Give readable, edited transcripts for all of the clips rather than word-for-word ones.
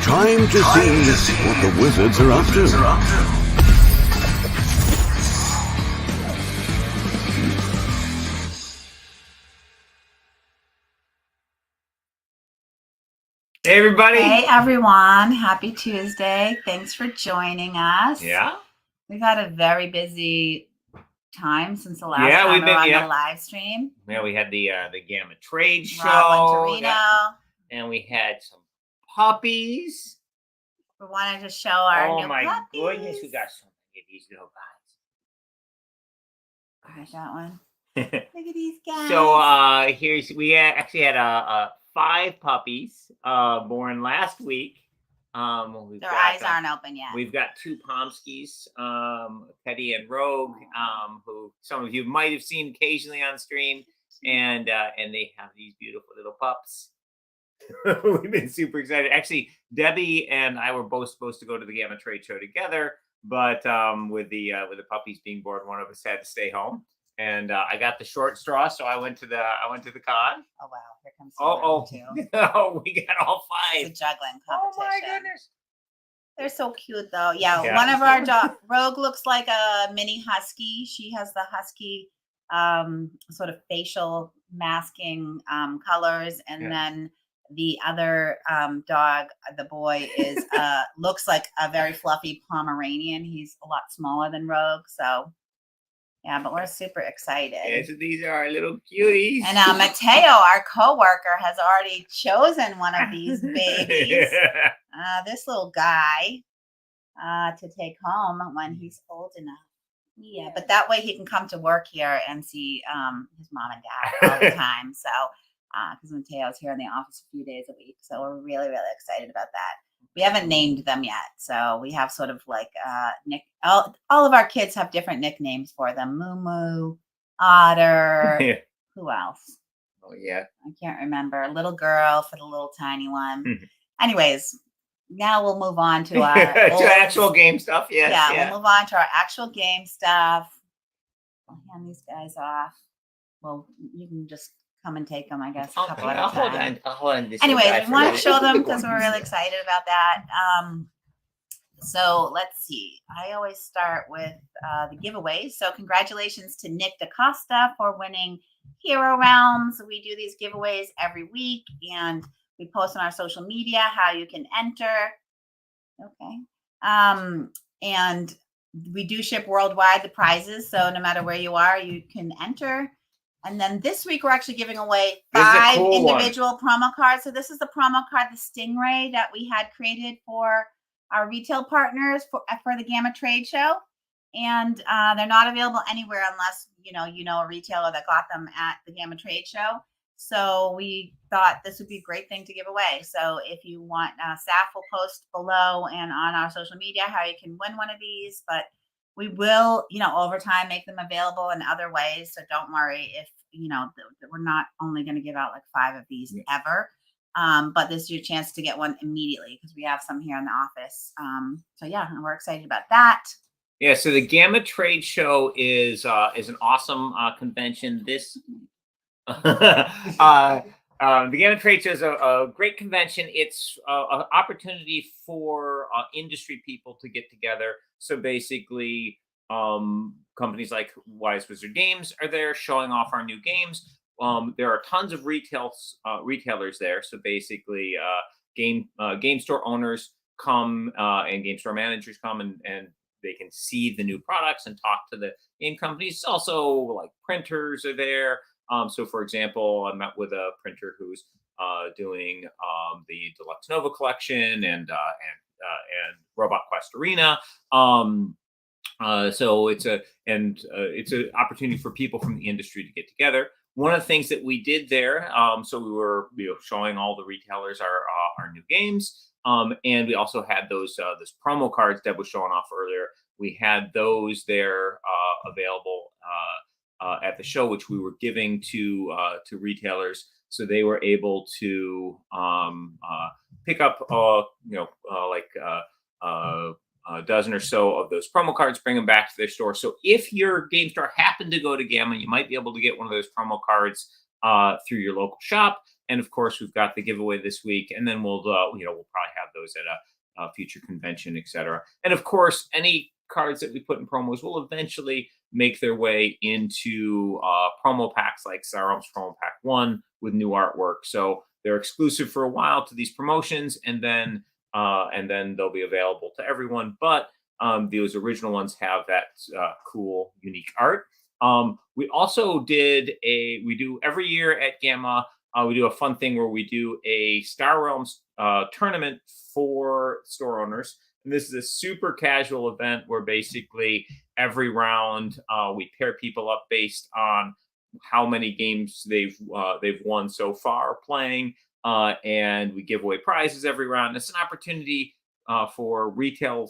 Time to see what the wizards are up to. Hey, everybody. Hey, everyone. Happy Tuesday. Thanks for joining us. Yeah. We've had a very busy time since the last Yeah, time we've we were been- on the live stream. Yeah, we had the Gamma Trade Show. Rob Torino. And we had some puppies. We wanted to show our new Oh my puppies. goodness, we got so many of these little There's that one. guys. Look at these guys. So we actually had 5 puppies born last week. Their eyes aren't open yet. We've got 2 Pomskis, Teddy and Rogue, who some of you might have seen occasionally on stream, and they have these beautiful little pups. We've been super excited. Actually, Debbie and I were both supposed to go to the Gamma Trade Show together, but with the puppies being born, one of us had to stay home, and I got the short straw, so I went to the con. Oh wow, here comes too. Oh, we got all 5. It's a juggling competition. Oh my goodness. They're so cute though. Yeah. One of our Rogue looks like a mini husky. She has the husky sort of facial masking colors, and then the other dog, the boy, is looks like a very fluffy Pomeranian. He's a lot smaller than Rogue, so yeah, but we're super excited. Yeah, so these are our little cuties. And Mateo, our coworker, has already chosen one of these babies. This little guy to take home when he's old enough. Yeah, but that way he can come to work here and see his mom and dad all the time. So, because Mateo's here in the office a few days a week, so we're really, really excited about that. We haven't named them yet, so we have sort of like all of our kids have different nicknames for them. Moo, Otter. Who else? Oh yeah, I can't remember. Little girl for the little tiny one. Anyways, now we'll move on to our actual game stuff. Yes, yeah, we'll move on to our actual game stuff. I'll hand these guys off. Well, you can just come and take them, I guess. I'll hold on. Anyways, we want to show them because we're really excited about that. So let's see. I always start with the giveaways. So congratulations to Nick DaCosta for winning Hero Realms. We do these giveaways every week, and we post on our social media how you can enter. Okay. And we do ship worldwide the prizes. So no matter where you are, you can enter. And then this week, we're actually giving away 5 individual promo cards. So this is the promo card, the Stingray, that we had created for our retail partners for the Gamma Trade Show. And they're not available anywhere unless, you know a retailer that got them at the Gamma Trade Show. So we thought this would be a great thing to give away. So if you want, Saf will post below and on our social media how you can win one of these. But we will, over time make them available in other ways. So don't worry if, we're not only going to give out like 5 of these ever. But this is your chance to get one immediately because we have some here in the office. So yeah, and we're excited about that. Yeah, so the Gamma Trade Show is an awesome convention. The Gamma Trade Show is a great convention. It's an opportunity for industry people to get together. So basically, companies like Wise Wizard Games are there showing off our new games. There are tons of retailers there. So basically, game store owners come and game store managers come and they can see the new products and talk to the game companies. Also, like printers are there. So, for example, I met with a printer who's doing the Deluxe Nova collection and Robot Quest Arena. So it's an opportunity for people from the industry to get together. One of the things that we did there, so we were showing all the retailers our new games, and we also had those promo cards Deb was showing off earlier. We had those there available at the show, which we were giving to retailers, so they were able to pick up a dozen or so of those promo cards, bring them back to their store. So if your game store happened to go to Gamma, you might be able to get one of those promo cards through your local shop. And of course, we've got the giveaway this week, and then we'll probably have those at a future convention, etc. And of course, any cards that we put in promos will eventually make their way into promo packs like Star Realms Promo Pack 1 with new artwork. So they're exclusive for a while to these promotions, and then they'll be available to everyone. But those original ones have that cool, unique art. We also we do every year at Gamma, we do a fun thing where we do a Star Realms tournament for store owners. And this is a super casual event where basically every round we pair people up based on how many games they've won so far playing, and we give away prizes every round. It's an opportunity for retail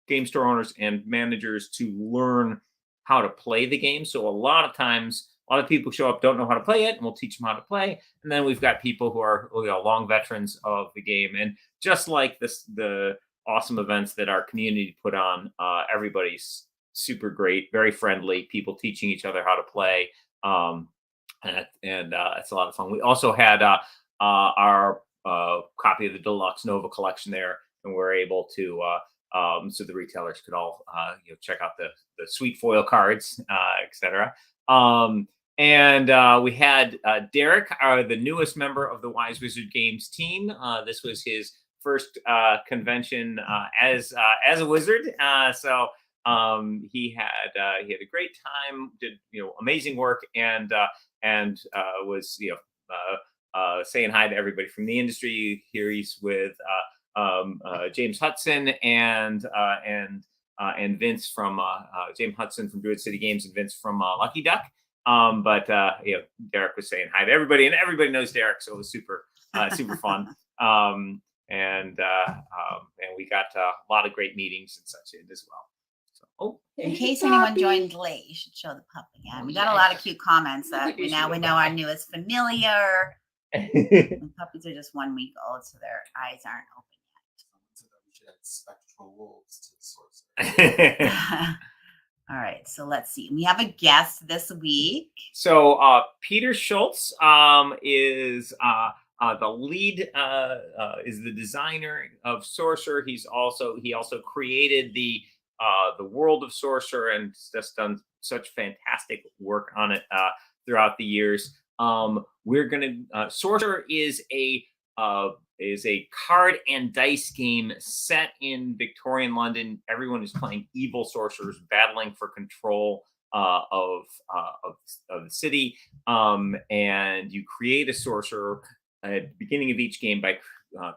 game store owners and managers to learn how to play the game. So a lot of times, a lot of people show up, don't know how to play it, and we'll teach them how to play. And then we've got people who are long veterans of the game. And just like the awesome events that our community put on, everybody's super great, very friendly, people teaching each other how to play. And it's a lot of fun. We also had our copy of the Deluxe Nova collection there, and we're able to so the retailers could all check out the sweet foil cards, etc. And we had Derek, the newest member of the Wise Wizard Games team. This was his first convention as a wizard. So he had a great time, did amazing work, and was saying hi to everybody from the industry. Here he's with James Hudson and Vince from James Hudson from Druid City Games and Vince from Lucky Duck. But Derek was saying hi to everybody, and everybody knows Derek, so it was super fun. And we got a lot of great meetings and such in as well. So, in case anyone joined late, you should show the pup again. We got a lot of cute comments that we know our newest familiar. The puppies are just 1 week old, so their eyes aren't open yet. So we should add spectral wolves to the sorcerer. All right, so let's see. We have a guest this week. So Peter Scholtz is the lead, is the designer of Sorcerer. He also created the world of Sorcerer and just done such fantastic work on it throughout the years. Sorcerer is a card and dice game set in Victorian London. Everyone is playing evil sorcerers battling for control of the city, and you create a sorcerer at the beginning of each game by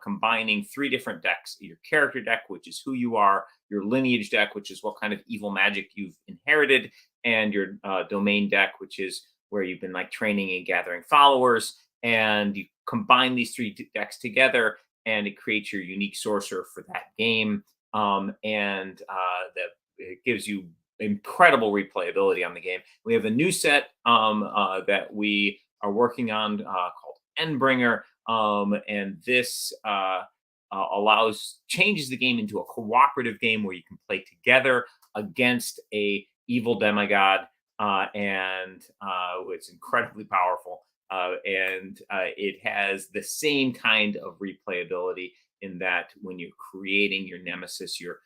combining 3 different decks: your character deck, which is who you are; your lineage deck, which is what kind of evil magic you've inherited; and your domain deck, which is where you've been training and gathering followers. And you combine these 3 decks together, and it creates your unique sorcerer for that game. It gives you incredible replayability on the game. We have a new set that we are working on called Endbringer, and this changes the game into a cooperative game where you can play together against a evil demigod, and it's incredibly powerful. And it has the same kind of replayability in that when you're creating your nemesis, you're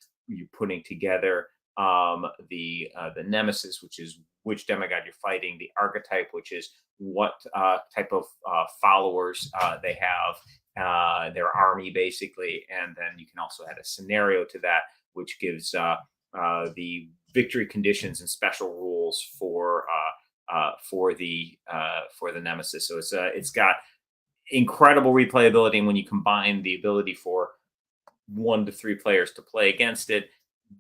putting together the nemesis, which is which demigod you're fighting, the archetype, which is what type of followers they have, their army basically, and then you can also add a scenario to that, which gives the victory conditions and special rules for the nemesis. So it's got incredible replayability, and when you combine the ability for 1 to 3 players to play against it,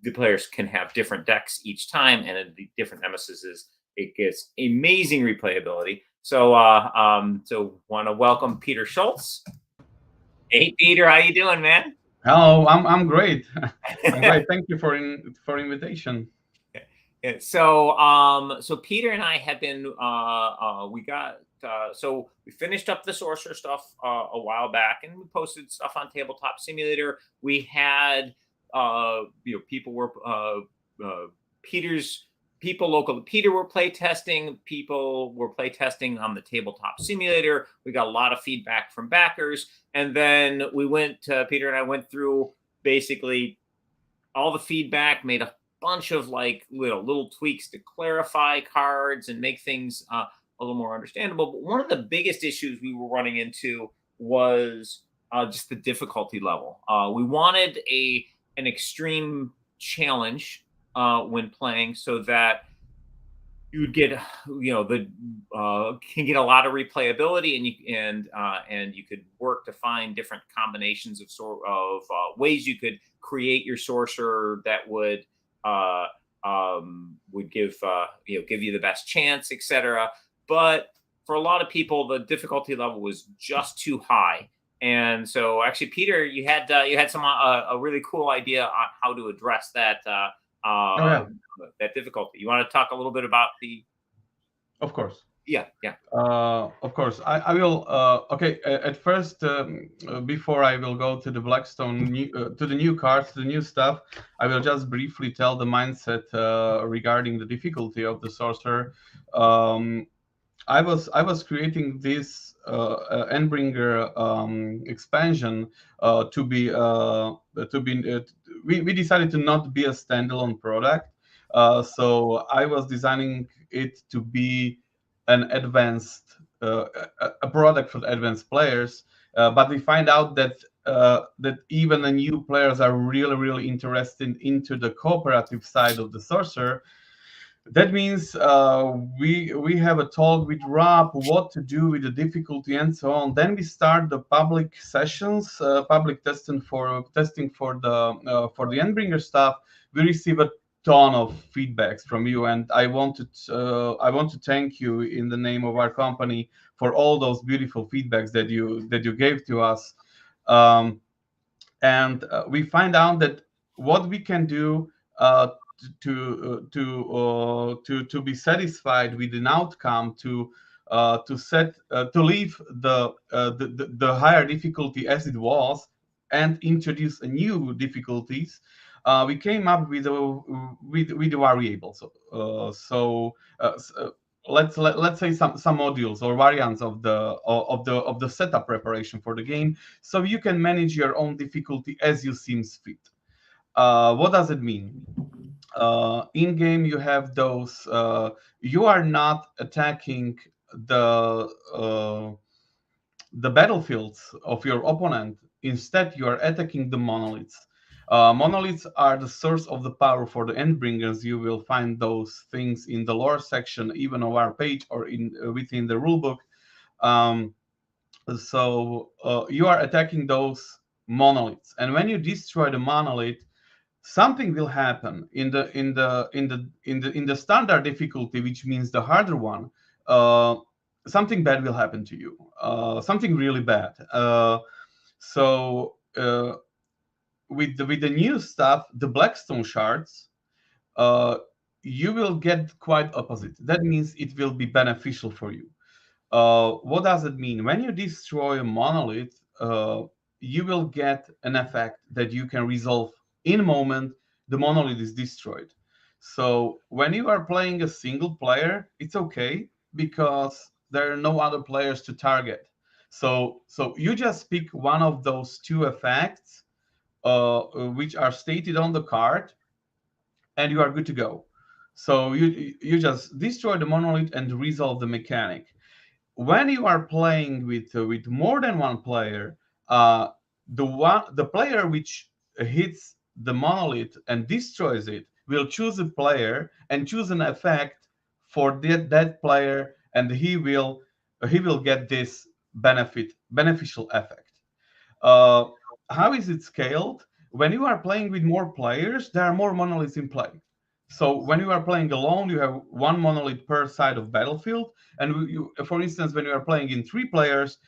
the players can have different decks each time, and the different nemesises, it gets amazing replayability. So want to welcome Peter Scholtz. Hey Peter, how you doing, man? Hello, I'm great. I'm great. Thank you for invitation. Yeah, so Peter and I have been we finished up the Sorcerer stuff a while back, and we posted stuff on Tabletop Simulator. We had people were Peter's people local to Peter were playtesting. People were playtesting on the tabletop simulator. We got a lot of feedback from backers. And then Peter and I went through basically all the feedback, made a bunch of like little tweaks to clarify cards and make things a little more understandable. But one of the biggest issues we were running into was just the difficulty level. We wanted an extreme challenge when playing, so that you would get can get a lot of replayability, and you could work to find different combinations of ways you could create your sorcerer that would give you the best chance, etc. But for a lot of people, the difficulty level was just too high. And so, actually, Peter, you had some a really cool idea on how to address that that difficulty. You want to talk a little bit about the? Of course. Yeah. Of course, I will. Okay, at first, before I will go to the Blackstone, to the new cards, to the new stuff, I will just briefly tell the mindset regarding the difficulty of the sorcerer. I was creating this Endbringer expansion to be. We decided to not be a standalone product, so I was designing it to be an advanced a product for advanced players. But we find out that that even the new players are really interested into the cooperative side of the sorcerer. That means we have a talk with Rob what to do with the difficulty and so on. Then we start the public sessions, public testing for the Endbringer stuff. We receive a ton of feedbacks from you, and I want to thank you in the name of our company for all those beautiful feedbacks that you gave to us. And we find out that what we can do to be satisfied with an outcome, to leave the higher difficulty as it was and introduce a new difficulties. We came up with variables. Let's say some modules or variants of the setup preparation for the game, so you can manage your own difficulty as you seems fit. What does it mean? In game, you have those. You are not attacking the battlefields of your opponent. Instead, you are attacking the monoliths. Monoliths are the source of the power for the Endbringers. You will find those things in the lore section, even of our page, or within the rulebook. So you are attacking those monoliths, and when you destroy the monolith, something will happen in the standard difficulty, which means the harder one. Something bad will happen to you. Something really bad. With the new stuff, the Blackstone shards, you will get quite opposite. That means it will be beneficial for you. What does it mean? When you destroy a monolith, you will get an effect that you can resolve in a moment. The monolith is destroyed. So when you are playing a single player, it's okay because there are no other players to target. So you just pick one of those two effects which are stated on the card, and you are good to go. So you just destroy the monolith and resolve the mechanic. When you are playing with more than one player, the player which hits the monolith and destroys it will choose a player and choose an effect for that player, and he will get this beneficial effect. How is it scaled? When you are playing with more players, there are more monoliths in play. So when you are playing alone, you have one monolith per side of battlefield. And for instance, when you are playing in 3 players,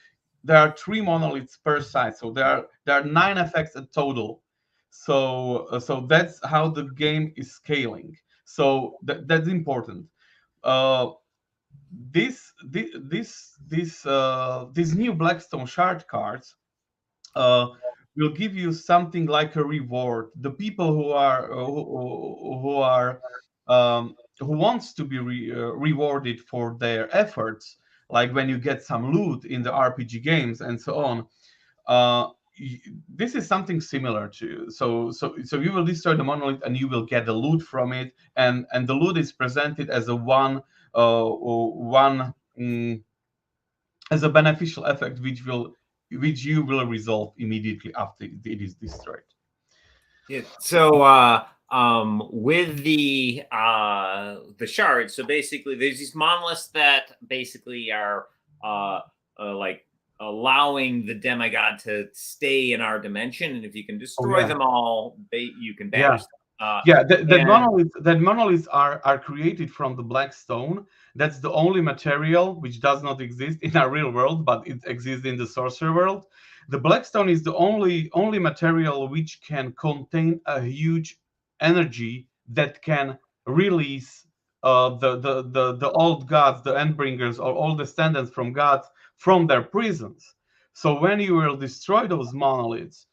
there are 3 monoliths per side. So there are 9 effects in total. So that's how the game is scaling. So that's important. These new Blackstone shard cards will give you something like a reward. The people who are who wants to be rewarded for their efforts, like when you get some loot in the RPG games and so on. This is something similar to so you will destroy the monolith and you will get the loot from it, and the loot is presented as a as a beneficial effect which you will resolve immediately after it is destroyed. Yeah. So with the shards, so basically there's these monoliths that basically are like allowing the demigod to stay in our dimension, and if you can destroy them all, you can banish them. That monoliths are created from the black stone. That's the only material which does not exist in our real world, but it exists in the sorcerer world. The black stone is the only material which can contain a huge energy that can release the old gods, the Endbringers, or all descendants from gods from their prisons. So when you will destroy those monoliths,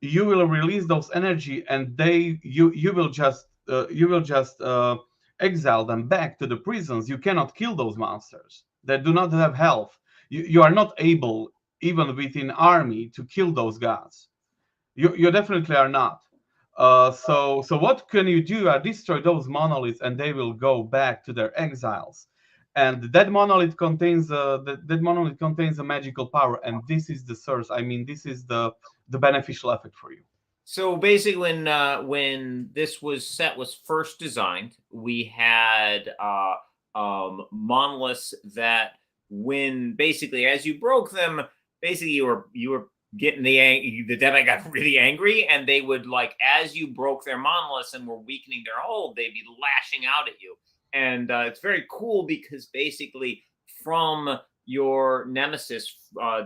you will release those energy, and you will just exile them back to the prisons. You cannot kill those monsters. They do not have health. You are not able, even within army, to kill those gods. You definitely are not. So what can you do? Destroy those monoliths, and they will go back to their exiles. And that monolith contains a magical power, and this is the source. I mean, this is the beneficial effect for you. So basically, when this was first designed, we had monoliths that, when basically as you broke them, basically you were getting the demigod really angry, and they would, like, as you broke their monoliths and were weakening their hold, they'd be lashing out at you. And it's very cool because basically from your Nemesis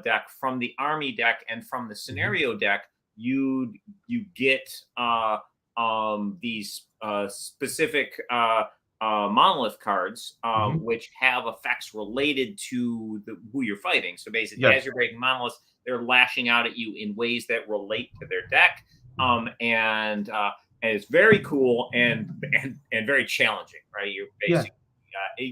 deck, from the army deck, and from the scenario deck, you get these specific monolith cards, which have effects related to who you're fighting. So basically, as you're breaking monoliths, they're lashing out at you in ways that relate to their deck, and it's very cool and very challenging, right? You're basically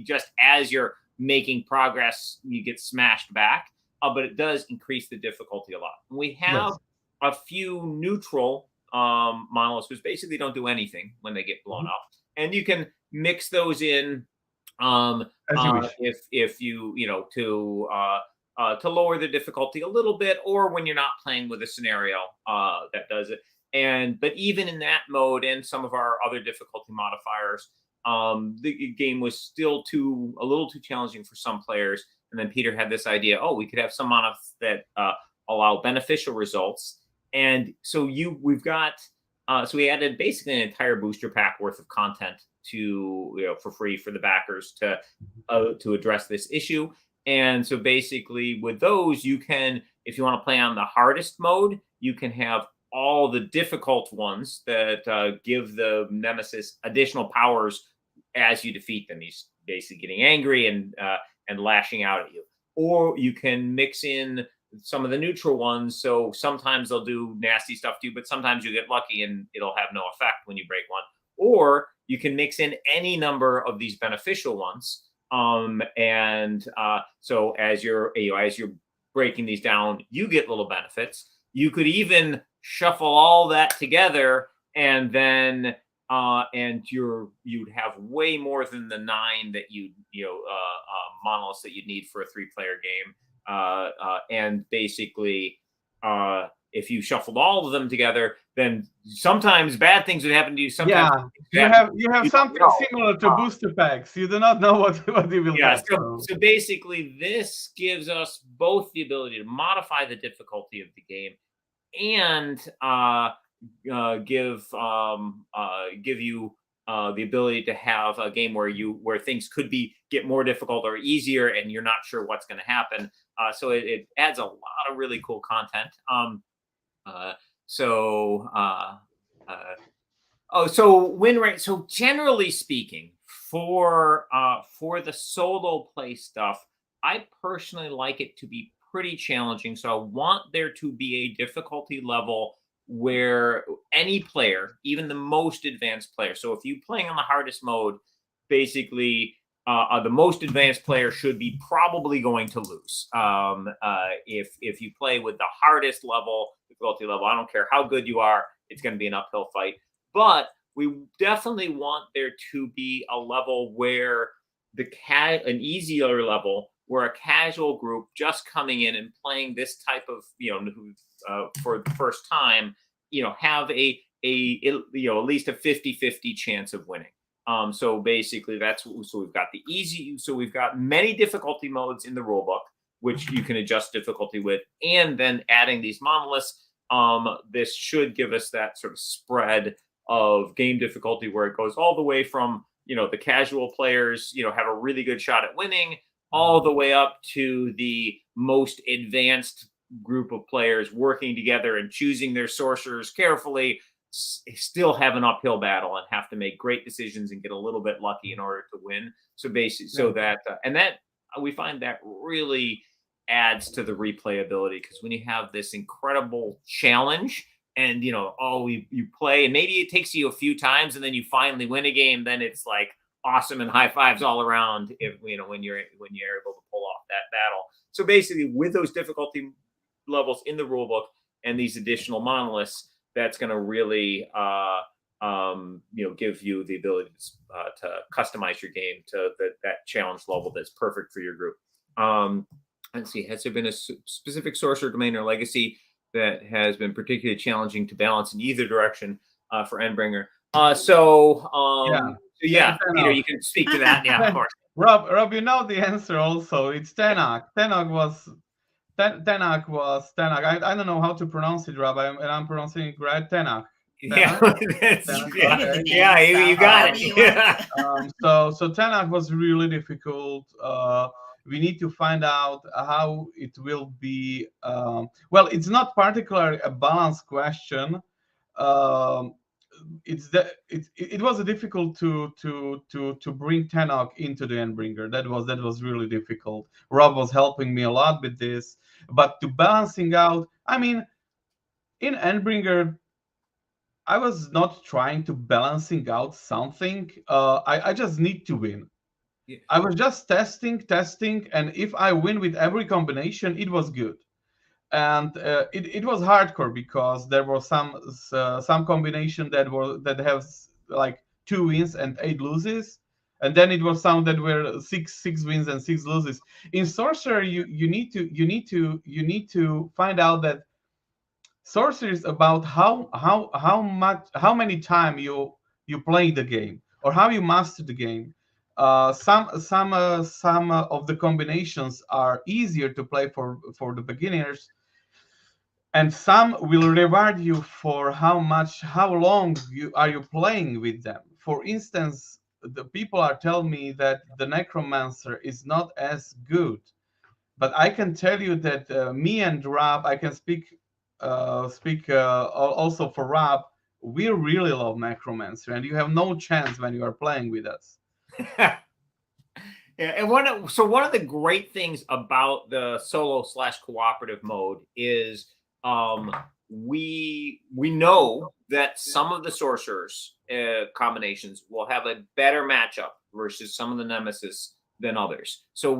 just as you're making progress, you get smashed back, but it does increase the difficulty a lot. We have a few neutral monoliths, which basically don't do anything when they get blown up, and you can mix those in if you to lower the difficulty a little bit, or when you're not playing with a scenario that does it. But even in that mode and some of our other difficulty modifiers, the game was still a little too challenging for some players. And then Peter had this idea: we could have some monoliths that allow beneficial results. And so we added basically an entire booster pack worth of content for free for the backers to address this issue. And so basically with those, you can, if you want to play on the hardest mode, you can have all the difficult ones that give the Nemesis additional powers as you defeat them. He's basically getting angry and lashing out at you. Or you can mix in some of the neutral ones. So sometimes they'll do nasty stuff to you, but sometimes you get lucky and it'll have no effect when you break one. Or you can mix in any number of these beneficial ones. So as you're breaking these down, you get little benefits. You could even shuffle all that together, and then you'd have way more than the 9 that monoliths that you'd need for a 3-player game. And basically, if you shuffled all of them together, then sometimes bad things would happen to you. Sometimes you have something similar to booster packs. You do not know what you will get. So basically, this gives us both the ability to modify the difficulty of the game and give you the ability to have a game where things could get more difficult or easier, and you're not sure what's going to happen. So it adds a lot of really cool content. So win rate. So generally speaking, for the solo play stuff, I personally like it to be pretty challenging. So I want there to be a difficulty level where any player, even the most advanced player, so if you're playing on the hardest mode, basically the most advanced player should be probably going to lose. If you play with the hardest difficulty level, I don't care how good you are, it's going to be an uphill fight. But we definitely want there to be a level where an easier level where a casual group just coming in and playing this type of, for the first time, have at least a 50-50 chance of winning. So basically so we've got we've got many difficulty modes in the rulebook, which you can adjust difficulty with, and then adding these monoliths. This should give us that sort of spread of game difficulty where it goes all the way from, the casual players, have a really good shot at winning, all the way up to the most advanced group of players working together and choosing their sorcerers carefully, still have an uphill battle and have to make great decisions and get a little bit lucky in order to win. So basically, we find that really adds to the replayability, because when you have this incredible challenge and you play and maybe it takes you a few times and then you finally win a game, then it's like awesome and high fives all around when you're able to pull off that battle. So basically, with those difficulty levels in the rulebook and these additional monoliths, that's going to really give you the ability to customize your game to that challenge level that's perfect for your group. Let's see, has there been a specific sorcerer domain or legacy that has been particularly challenging to balance in either direction for Endbringer? Peter, you can speak to that. Yeah, of course. Rob, you know the answer also. It's Tenach. Tenach was. I don't know how to pronounce it, Rob. I'm pronouncing it right. Tenach. Yeah, you got it. So Tenach was really difficult. We need to find out how it will be. Well, it's not particularly a balance question. It was difficult to bring Tenach into the Endbringer. That was really difficult. Rob was helping me a lot with this, but to balancing out, I mean, in Endbringer, I was not trying to balancing out something. I just need to win. Yeah. I was just testing, and if I win with every combination, it was good. And it was hardcore because there was some combination that has like 2 wins and 8 loses, and then it was some that were six wins and 6 loses. In Sorcerer, you need to find out that Sorcerer is about how many time you play the game or how you master the game. Some of the combinations are easier to play for the beginners, and some will reward you for how long you playing with them. For instance, the people are telling me that the Necromancer is not as good, but I can tell you that me and Rob, I can speak also for Rob. We really love Necromancer, and you have no chance when you are playing with us. Yeah, and one of the great things about the solo/cooperative mode is we know that some of the sorcerers combinations will have a better matchup versus some of the nemesis than others. So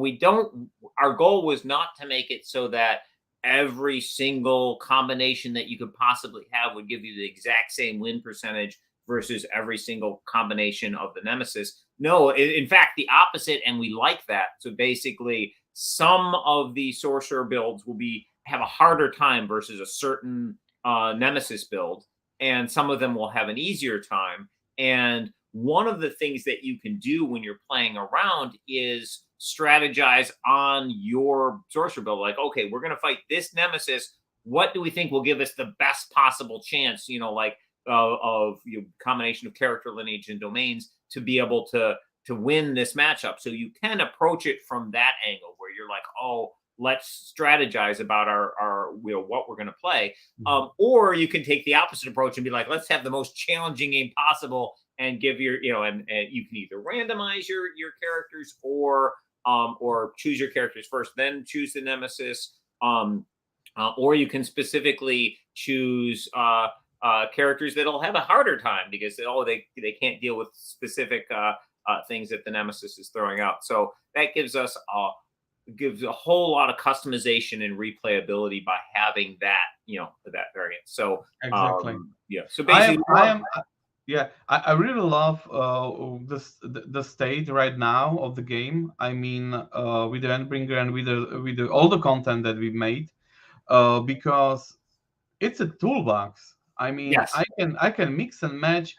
our goal was not to make it so that every single combination that you could possibly have would give you the exact same win percentage versus every single combination of the nemesis. No, in fact, the opposite, and we like that. So basically, some of the sorcerer builds will have a harder time versus a certain nemesis build, and some of them will have an easier time. And one of the things that you can do when you're playing around is strategize on your sorcerer build. Like, okay, we're going to fight this nemesis. What do we think will give us the best possible chance, of combination of character lineage and domains to be able to win this matchup? So you can approach it from that angle where you're like, oh, let's strategize about our what we're going to play. Or you can take the opposite approach and be like, let's have the most challenging game possible and give your, and you can either randomize your characters or choose your characters first, then choose the nemesis. Or you can specifically choose characters that'll have a harder time because they can't deal with specific things that the Nemesis is throwing out. So that gives us a whole lot of customization and replayability by having that, that variant. So exactly. yeah. So basically, I really love the state right now of the game. I mean, with the Endbringer and with all the content that we've made, because it's a toolbox. I mean, yes. I can mix and match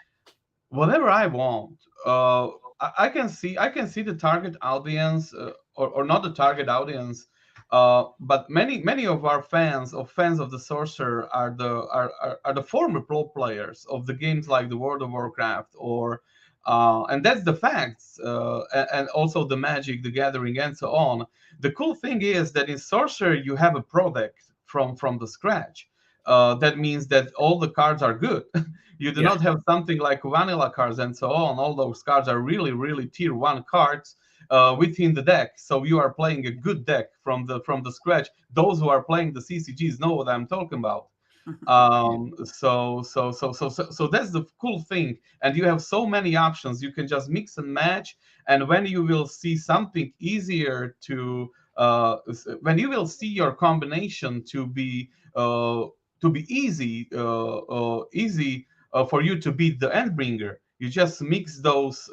whatever I want. I can see the target audience, or not the target audience, but many of our fans of the Sorcerer are the former pro players of the games like the World of Warcraft, or and that's the facts, and also the Magic, the Gathering, and so on. The cool thing is that in Sorcerer you have a product from the scratch. That means that all the cards are good. You do not have something like vanilla cards and so on. All those cards are really, really tier 1 cards within the deck. So you are playing a good deck from the scratch. Those who are playing the CCGs know what I'm talking about. So that's the cool thing. And you have so many options. You can just mix and match. And when you will see something easier to, when you will see your combination to be easy, for you to beat the Endbringer, you just mix those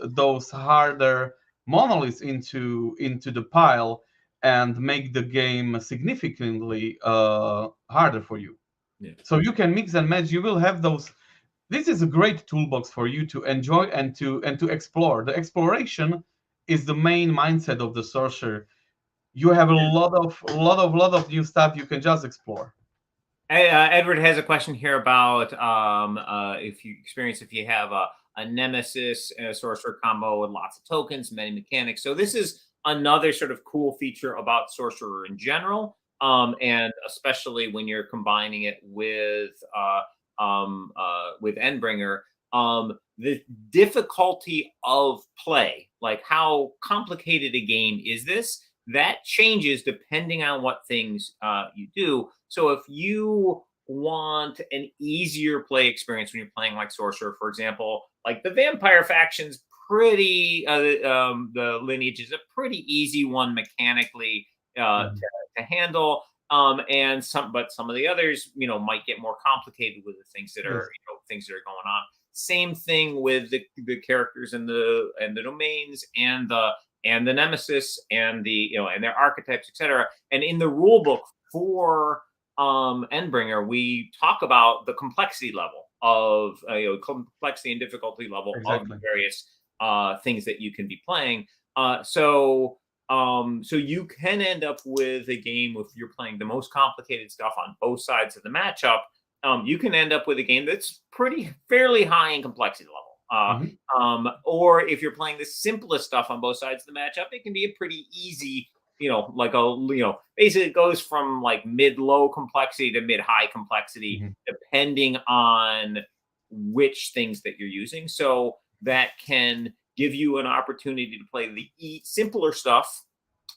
harder monoliths into the pile and make the game significantly harder for you. Yeah. So you can mix and match. You will have those. This is a great toolbox for you to enjoy and to explore. The exploration is the main mindset of the Sorcerer. You have a lot of new stuff you can just explore. Edward has a question here about if you have a Nemesis and a Sorcerer combo with lots of tokens, many mechanics. So this is another sort of cool feature about Sorcerer in general, and especially when you're combining it with Endbringer. The difficulty of play, like how complicated a game is this, that changes depending on what things you do. So if you want an easier play experience when you're playing like Sorcerer, for example, like the Vampire faction's pretty, the lineage is a pretty easy one mechanically to handle. But some of the others, might get more complicated with the things that are, things that are going on. Same thing with the characters and the domains and the Nemesis and and their archetypes, etc. And in the rule book for Endbringer, we talk about the complexity level of complexity and difficulty level of the various things that you can be playing. So you can end up with a game, if you're playing the most complicated stuff on both sides of the matchup, you can end up with a game that's fairly high in complexity level. Or if you're playing the simplest stuff on both sides of the matchup, it can be a pretty easy, basically it goes from like mid-low complexity to mid-high complexity, depending on which things that you're using. So that can give you an opportunity to play the simpler stuff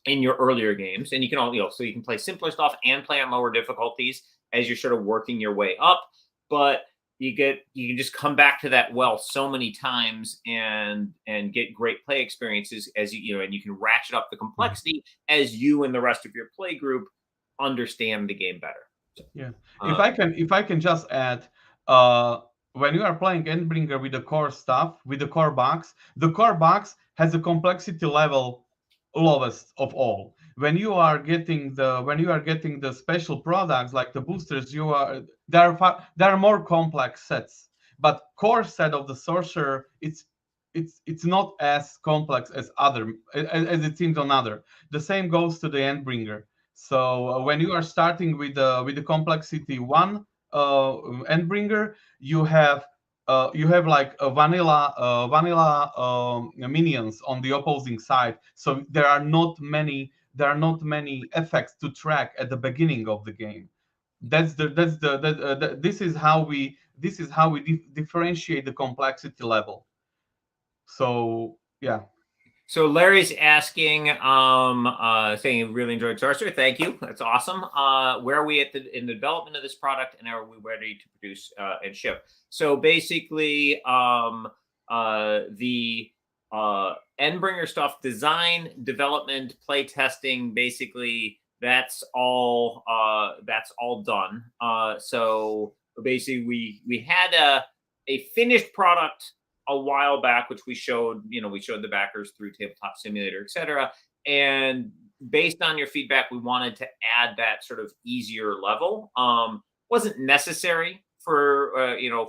in your earlier games. And you can all, so you can play simpler stuff and play on lower difficulties as you're sort of working your way up. But you can just come back to that well so many times and get great play experiences as and you can ratchet up the complexity as you and the rest of your play group understand the game better. Yeah. If I can just add, when you are playing Endbringer with the core stuff, with the core box has a complexity level lowest of all. When you are getting the special products like the boosters, there are more complex sets. But core set of the Sorcerer, it's not as complex as it seems on other. The same goes to the Endbringer. So when you are starting with the complexity 1 Endbringer, you have like a vanilla minions on the opposing side. So there are not many effects to track at the beginning of the game. This is how we differentiate the complexity level. So yeah. So Larry's asking, saying he really enjoyed Sorcerer. Thank you. That's awesome. Where are we in the development of this product, and are we ready to produce and ship? So basically, Endbringer stuff, design, development, play testing, basically that's all done. So basically we had a finished product a while back, which we showed the backers through Tabletop Simulator, etc. And based on your feedback, we wanted to add that sort of easier level. Wasn't necessary for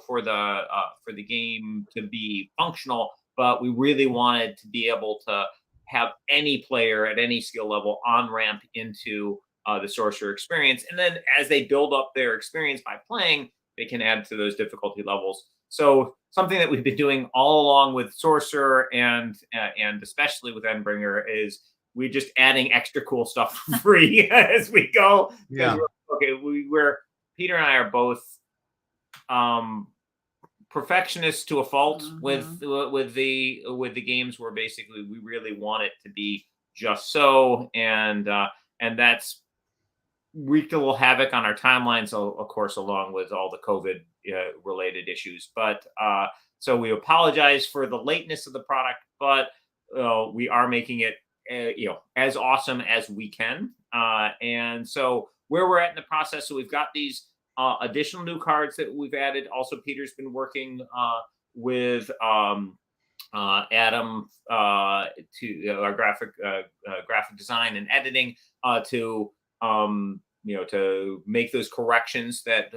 for the game to be functional, but we really wanted to be able to have any player at any skill level on ramp into the sorcerer experience, and then as they build up their experience by playing, they can add to those difficulty levels. So something that we've been doing all along with sorcerer and especially with Endbringer is we're just adding extra cool stuff for free as we go. Yeah. We're Peter and I are both perfectionists to a fault with the games, where basically we really want it to be just so, and that's wreaked a little havoc on our timeline. So of course, along with all the COVID related issues, but so we apologize for the lateness of the product, but we are making it as awesome as we can. And so where we're at in the process, so we've got these additional new cards that we've added. Also, Peter's been working with Adam to our graphic design and editing to to make those corrections that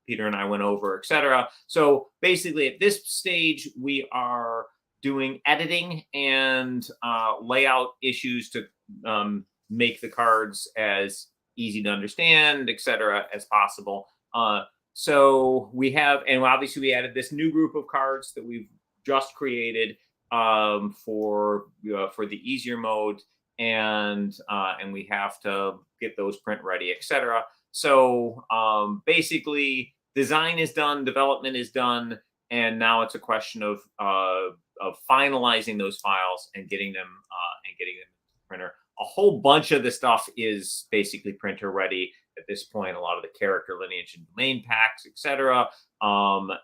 Peter and I went over, etc. So basically, at this stage, we are doing editing and layout issues to make the cards as easy to understand, etc., as possible. So we have, and obviously we added this new group of cards that we've just created for the easier mode, and we have to get those print ready, etc. So basically, design is done, development is done, and now it's a question of finalizing those files and getting them to the printer. A whole bunch of the stuff is basically printer ready at this point. A lot of the character lineage and domain packs, etc. So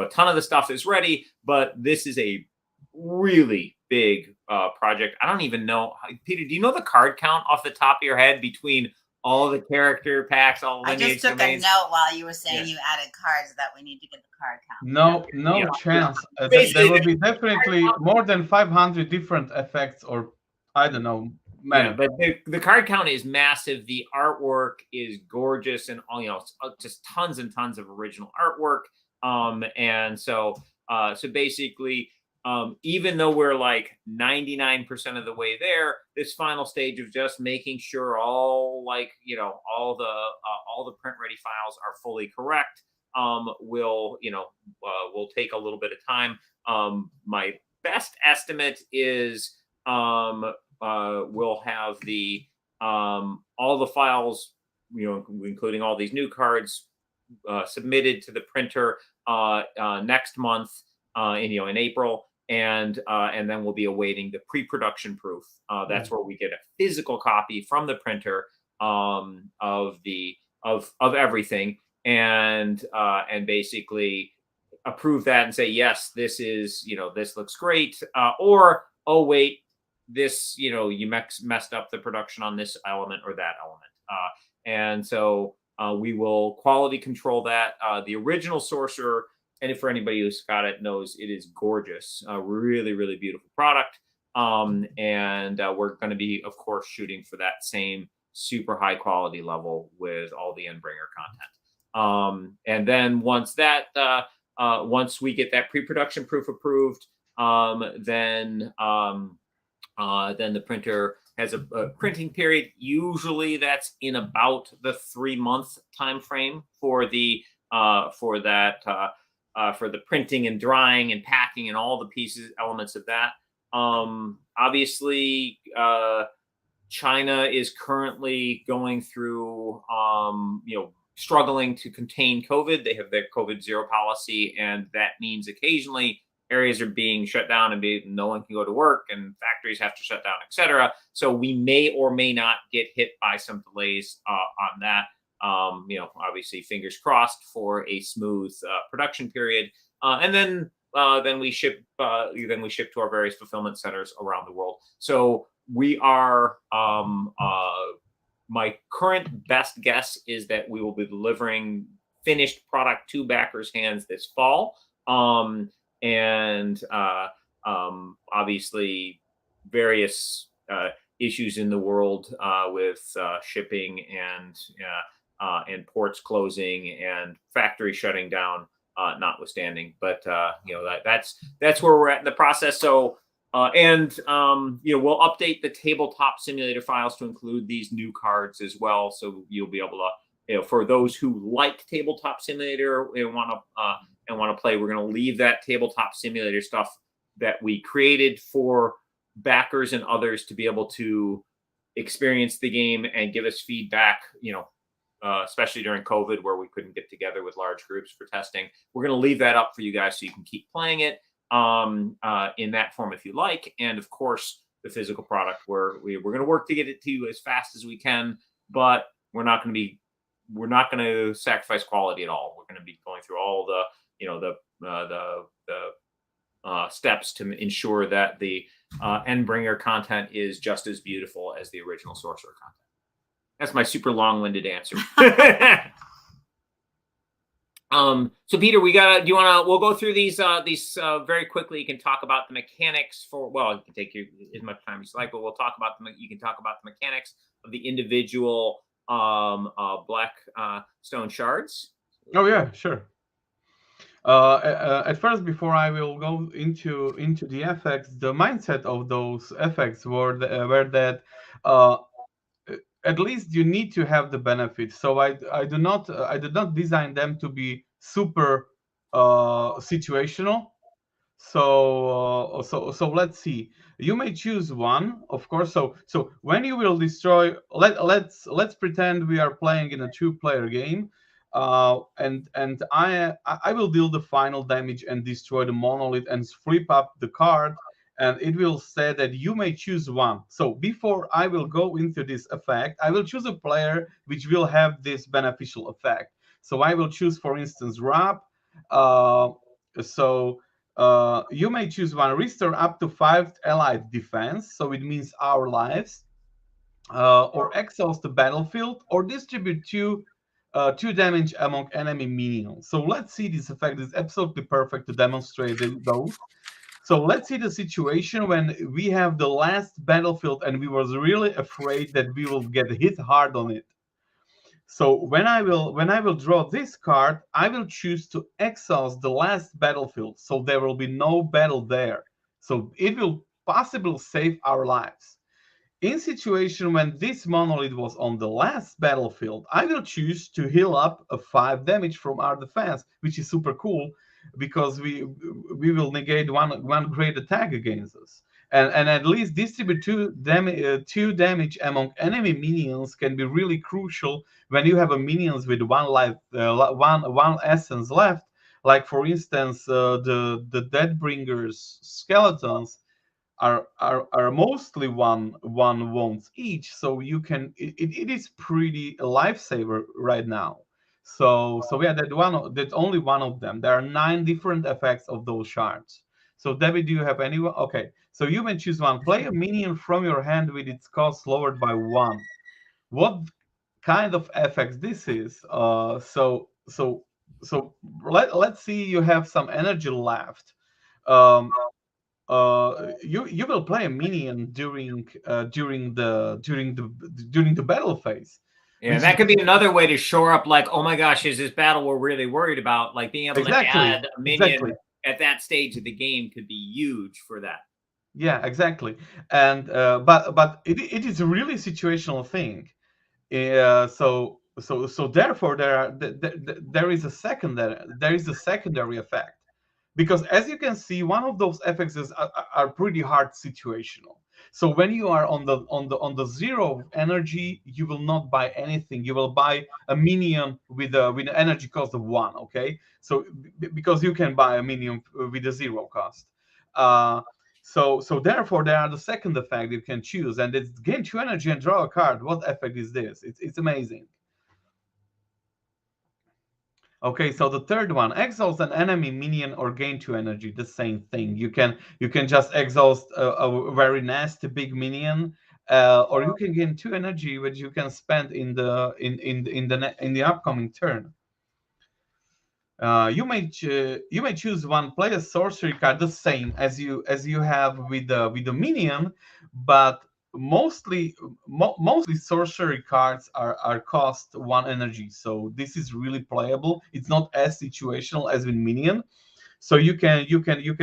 a ton of the stuff is ready, but this is a really big project. I don't even know, Peter, do you know the card count off the top of your head between all the character packs, all I just took a note while you were saying you added cards that we need to get the card count. No chance. There will be definitely more than 500 different effects, or I don't know. Yeah, but the card count is massive. The artwork is gorgeous, and just tons and tons of original artwork. And so basically, even though we're like 99% of the way there, this final stage of just making sure all the print ready files are fully correct will take a little bit of time. My best estimate is we'll have the all the files, including all these new cards, submitted to the printer next month in April. And then we'll be awaiting the pre-production proof. That's where we get a physical copy from the printer of everything, and basically approve that and say, yes, this is this looks great, or oh wait, this you messed up the production on this element or that element, and so we will quality control that. The original Sorcerer, and for anybody who's got it knows, it is gorgeous, really, really beautiful product. And we're going to be, of course, shooting for that same super high quality level with all the Endbringer content. And then once we get that pre-production proof approved, then the printer has a printing period. Usually that's in about the 3-month time frame for the printing and drying and packing and all the elements of that. Obviously, China is currently going through, struggling to contain COVID. They have their COVID zero policy, and that means occasionally areas are being shut down and no one can go to work, and factories have to shut down, etc. So we may or may not get hit by some delays on that. Obviously, fingers crossed for a smooth production period. And then then we ship to our various fulfillment centers around the world. So we are my current best guess is that we will be delivering finished product to backers' hands this fall. Obviously various issues in the world with shipping and ports closing and factory shutting down notwithstanding. But that's where we're at in the process. So we'll update the tabletop simulator files to include these new cards as well. So you'll be able to, for those who like tabletop simulator and want to play, we're going to leave that tabletop simulator stuff that we created for backers and others to be able to experience the game and give us feedback, especially during COVID where we couldn't get together with large groups for testing. We're going to leave that up for you guys so you can keep playing it in that form if you like. And of course, the physical product where we're going to work to get it to you as fast as we can, but we're not going to sacrifice quality at all. We're going to be going through all the steps to ensure that the Endbringer content is just as beautiful as the original Sorcerer content. That's my super long-winded answer. So Peter, we'll go through these very quickly. You can talk about the mechanics you can take as much time as you like, but we'll talk about you can talk about the mechanics of the individual black stone shards. Oh yeah, sure. At first, before I will go into the effects, the mindset of those effects were that at least you need to have the benefit. So I did not design them to be super situational. So let's see. You may choose one, of course. So when you will destroy, let's pretend we are playing in a 2-player game. And I will deal the final damage and destroy the monolith and flip up the card, and it will say that you may choose one. So before I will go into this effect, I will choose a player which will have this beneficial effect. So I will choose, for instance, Rap. You may choose one. Restore up to 5 allied defense. So it means our lives. Or exhaust the battlefield, or distribute 2 damage among enemy minions. So let's see this effect is absolutely perfect to demonstrate those. So let's see the situation when we have the last battlefield and we was really afraid that we will get hit hard on it. So when I will draw this card, I will choose to exhaust the last battlefield, so there will be no battle there. So it will possibly save our lives. In situation when this monolith was on the last battlefield, I will choose to heal up a 5 damage from our defense, which is super cool because we will negate one great attack against us. And at least distribute 2 damage among enemy minions can be really crucial when you have a minions with 1 life, one essence left. Like for instance, the Deadbringers skeletons are mostly one wounds each, so you can it is pretty a lifesaver right now. So yeah, that's only one of them. There are 9 different effects of those shards. So Debbie, do you have anyone? Okay, so you may choose one. Play a minion from your hand with its cost lowered by 1. What kind of effects this is? So let's see, you have some energy left. You will play a minion during the battle phase. Yeah, that could be another way to shore up, like, oh my gosh, is this battle we're really worried about? Like being able to add a minion at that stage of the game could be huge for that. Yeah, exactly. And but it is a really situational thing. So therefore there is a secondary effect. Because as you can see, one of those effects are pretty hard situational. So when you are on the 0 energy, you will not buy anything. You will buy a minion with an energy cost of 1. Okay, so because you can buy a minion with a 0 cost. So therefore, there are the second effect you can choose, and it's gain 2 energy and draw a card. What effect is this? It's amazing. Okay, so the third one, exhaust an enemy minion or gain 2 energy. The same thing. You can just exhaust a very nasty big minion, or you can gain 2 energy, which you can spend in the upcoming turn. You may choose one, play a sorcery card the same as you have with the minion, but mostly sorcery cards are cost 1 energy. So this is really playable. It's not as situational as with minion. So you can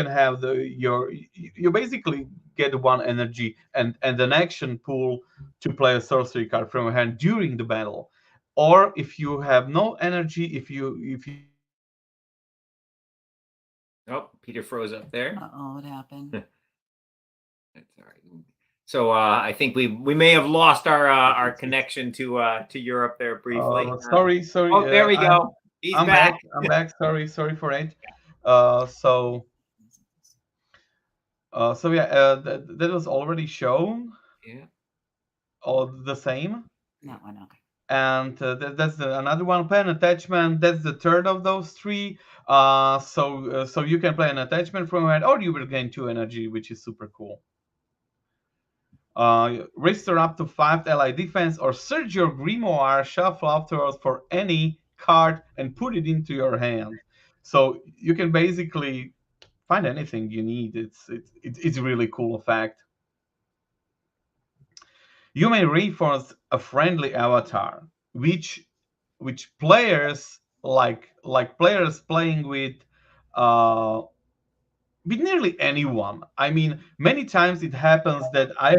have you basically get 1 energy and an action pool to play a sorcery card from your hand during the battle. Or if you have no energy, if you Oh, Peter froze up there. Uh-oh, what happened? That's all right. So I think we may have lost our connection to Europe there briefly. Sorry. Oh, there we go. He's back. I'm back. Sorry for it. So yeah, that was already shown. Yeah. All the same. That one, okay. And that's another one. Play an attachment. That's the third of those 3. So you can play an attachment from your hand, or you will gain 2 energy, which is super cool. Restore up to 5 ally defense, or search your grimoire, shuffle afterwards for any card and put it into your hand. So you can basically find anything you need. It's a really cool effect. You may reinforce a friendly avatar, which players like players playing with nearly anyone. I mean, many times it happens that I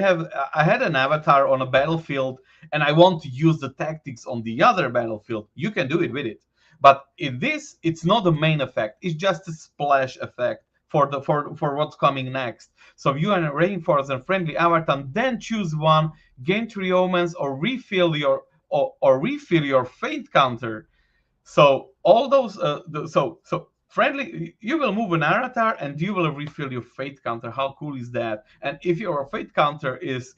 had an avatar on a battlefield and I want to use the tactics on the other battlefield. You can do it with it. But in this, it's not the main effect. It's just a splash effect for what's coming next. So you are reinforce a friendly avatar, then choose one, gain 3 omens, or refill your fate counter. So all those so friendly, you will move an avatar and you will refill your fate counter. How cool is that? And if your fate counter is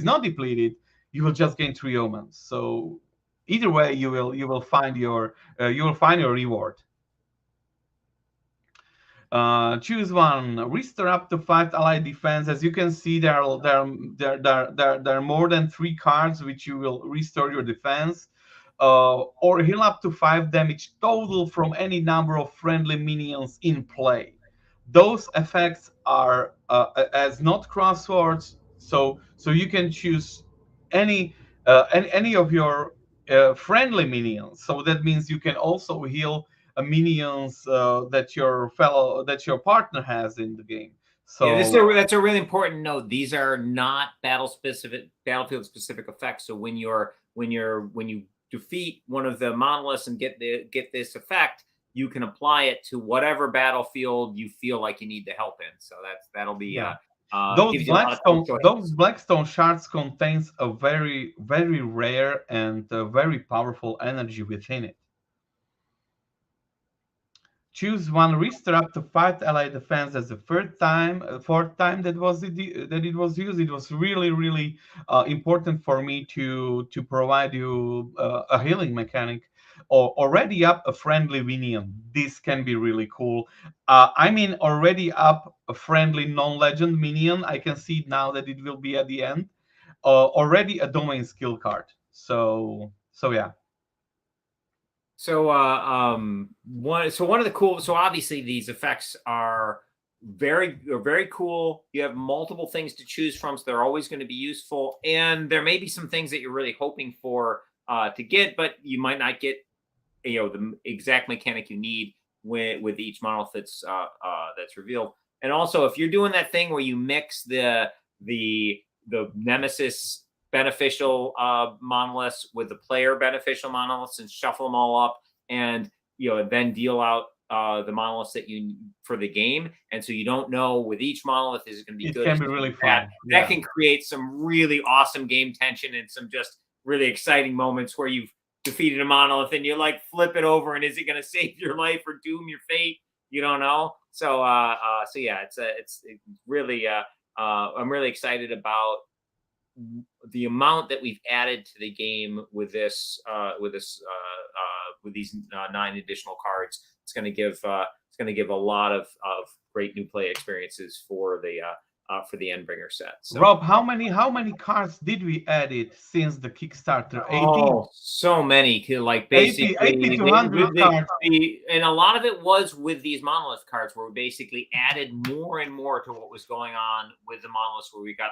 not depleted, you will just gain 3 omens. So either way, you will find your reward. Choose one. Restore up to 5 allied defense. As you can see, there are more than 3 cards which you will restore your defense. Or heal up to 5 damage total from any number of friendly minions in play. Those effects are as not crosswords, so you can choose any of your friendly minions. So that means you can also heal minions that your partner has in the game. So yeah, that's a really important note. These are not battlefield specific effects. So when you defeat one of the monoliths and get this effect, you can apply it to whatever battlefield you feel like you need the help in. So that'll be those Blackstone shards contains a very, very rare and very powerful energy within it. Choose one, restore up to 5 allied defense as the fourth time that it was used. It was really important for me to provide you a healing mechanic, or already up a friendly minion. This can be really cool. Already up a friendly non-legend minion. I can see now that it will be at the end. Already a domain skill card. So yeah. So one of the cool. So obviously these effects are very cool. You have multiple things to choose from, so they're always going to be useful. And there may be some things that you're really hoping for to get, but you might not get the exact mechanic you need with each monolith that's revealed. And also, if you're doing that thing where you mix the Nemesis beneficial monoliths with the player beneficial monoliths and shuffle them all up, and then deal out the monoliths that you for the game, and so you don't know with each monolith is it going to be good. It can be really fun. That can create some really awesome game tension and some just really exciting moments where you've defeated a monolith and you like flip it over, and is it going to save your life or doom your fate? You don't know. So yeah, it's really I'm really excited about the amount that we've added to the game with these 9 additional cards, it's going to give a lot of great new play experiences for the Endbringer set. So, Rob, how many cards did we add it since the Kickstarter? 80? Oh, so many. Like basically 80 to 100 cards. And a lot of it was with these monolith cards, where we basically added more and more to what was going on with the monoliths, where we got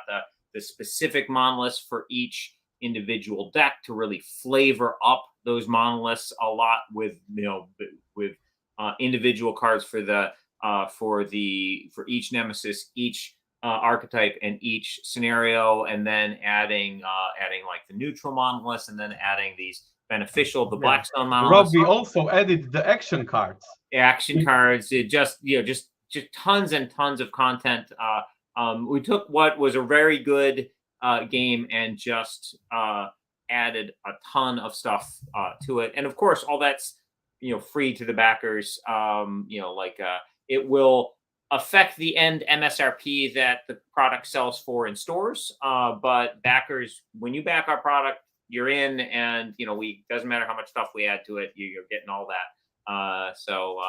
the specific monoliths for each individual deck to really flavor up those monoliths a lot with individual cards for each nemesis, each archetype, and each scenario, and then adding like the neutral monoliths, and then adding these beneficial, the Blackstone monoliths. Rob, we also added the action cards. Action cards. It just tons and tons of content. We took what was a very good game and just added a ton of stuff to it, and of course, all that's free to the backers. It will affect the end MSRP that the product sells for in stores. But backers, when you back our product, you're in, and doesn't matter how much stuff we add to it, you're getting all that. So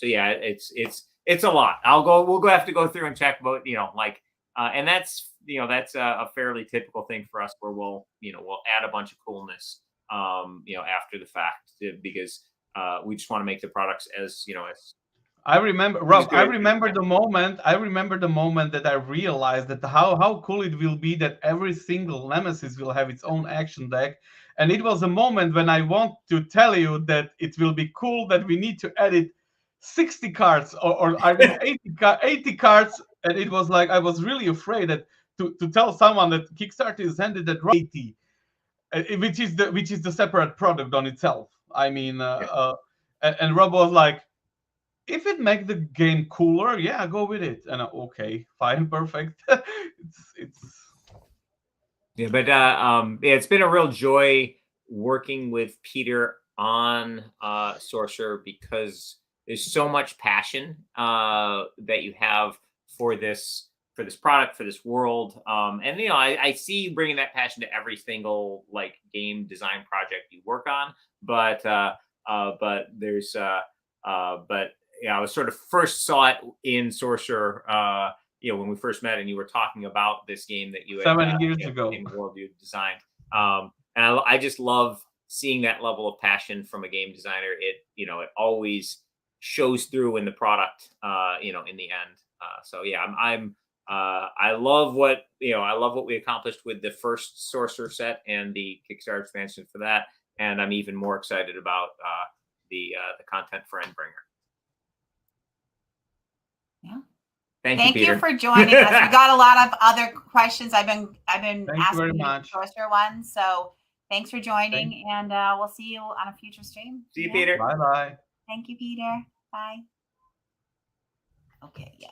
yeah, it's a lot. We'll have to go through and check, but and that's a fairly typical thing for us, where we'll add a bunch of coolness after the fact, because we just want to make the products as I remember, Rob. I remember the moment that I realized that how cool it will be that every single nemesis will have its own action deck, and it was a moment when I want to tell you that it will be cool that we need to edit 60 cards or I mean 80 cards, and it was like I was really afraid that to tell someone that Kickstarter is handed at 80, which is the separate product on itself. I mean, and Rob was like, if it makes the game cooler, yeah, go with it. And okay, fine, perfect. Yeah, but it's been a real joy working with Peter on Sorcerer, because there's so much passion that you have for this product, for this world, and I see you bringing that passion to every single game design project you work on. But there's I was sort of first saw it in Sorcerer, when we first met, and you were talking about this game that you had 7 years ago, world you designed. And I just love seeing that level of passion from a game designer. It always shows through in the product, in the end. So yeah, I love what we accomplished with the first Sorcerer set and the Kickstarter expansion for that, and I'm even more excited about the content for Endbringer. Yeah. Thank you, Peter. For joining us. We got a lot of other questions. I've been asking much. Sorcerer ones. So thanks for joining, and we'll see you on a future stream. See you, Peter. Bye bye. Thank you, Peter. Bye. Okay, yeah.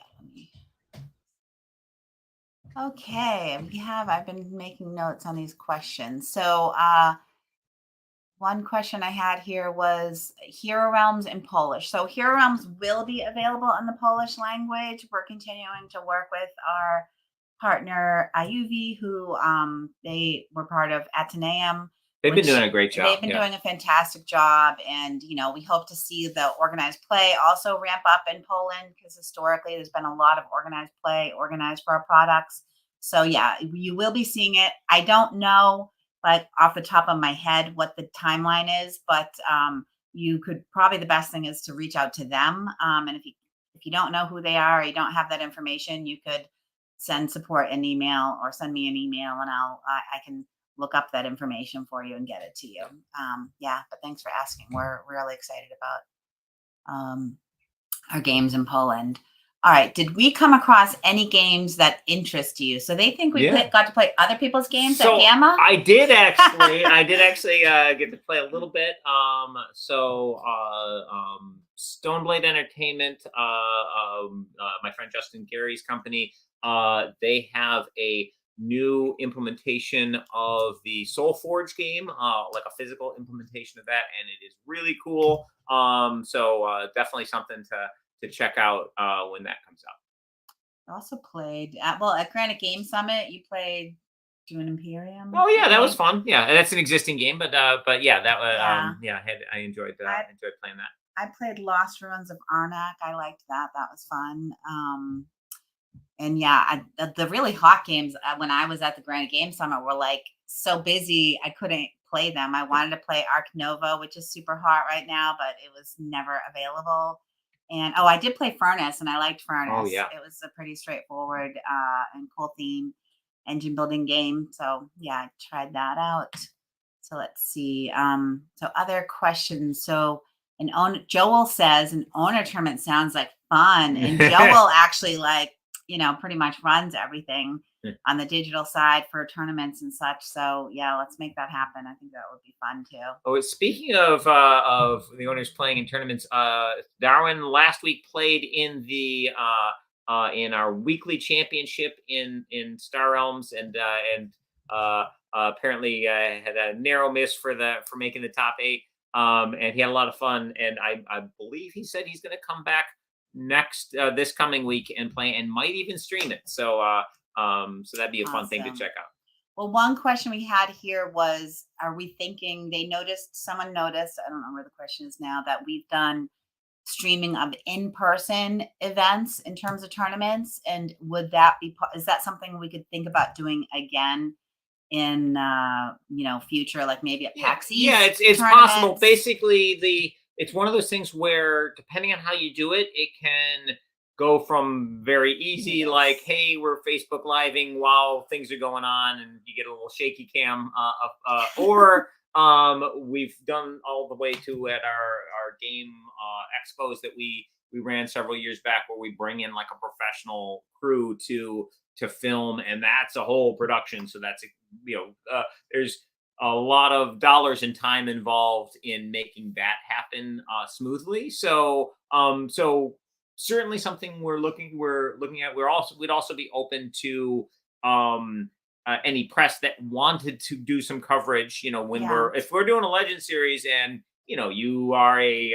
Okay, I've been making notes on these questions. So one question I had here was Hero Realms in Polish. So Hero Realms will be available in the Polish language. We're continuing to work with our partner IUV, who they were part of Ateneum. They've been doing a great job. They've been doing a fantastic job, and we hope to see the organized play also ramp up in Poland, because historically there's been a lot of organized play organized for our products. So yeah, you will be seeing it. I don't know off the top of my head what the timeline is, but you could probably, the best thing is to reach out to them. And if you don't know who they are, or you don't have that information, you could send support an email or send me an email, and I can look up that information for you and get it to you. But thanks for asking. We're really excited about our games in Poland. All right. Did we come across any games that interest you? So they think we got to play other people's games at Gamma? I did actually. Get to play a little bit. Stoneblade Entertainment, my friend Justin Gary's company, they have a new implementation of the Soulforge game, like a physical implementation of that, and it is really cool. Definitely something to check out when that comes out. I also played at Granite Game Summit. You played Dune Imperium. Oh yeah, that was fun. Yeah, that's an existing game, but yeah, that was I enjoyed playing that. I played Lost Ruins of Arnak. I liked that. That was fun. And yeah, the really hot games when I was at the Granite Game Summit were like so busy I couldn't play them. I wanted to play Arc Nova, which is super hot right now, but it was never available. And I did play Furnace, and I liked Furnace. Oh yeah, it was a pretty straightforward and cool theme engine building game. So yeah, I tried that out. So let's see. So other questions. So Joel says an owner tournament sounds like fun, and Joel actually pretty much runs everything on the digital side for tournaments and such. So yeah, let's make that happen. I think that would be fun too. Oh, speaking of the owners playing in tournaments, Darwin last week played in the in our weekly championship in Star Realms, and apparently had a narrow miss for making the top 8. And he had a lot of fun, and I believe he said he's going to come back this coming week and play, and might even stream it. So so that'd be a fun thing to check out. Well, one question we had here was, are we thinking someone noticed, I don't know where the question is now, that we've done streaming of in-person events in terms of tournaments, and is that something we could think about doing again in future, like maybe at PAX East? Yeah, it's possible. Basically, it's one of those things where, depending on how you do it, it can go from very easy, like, hey, we're Facebook living while things are going on, and you get a little shaky cam, or we've done all the way to at our game expos that we ran several years back, where we bring in like a professional crew to film, and that's a whole production. So that's there's a lot of dollars and time involved in making that happen smoothly. So certainly something we're looking at. We'd also be open to any press that wanted to do some coverage. If we're doing a Legend series, and you are a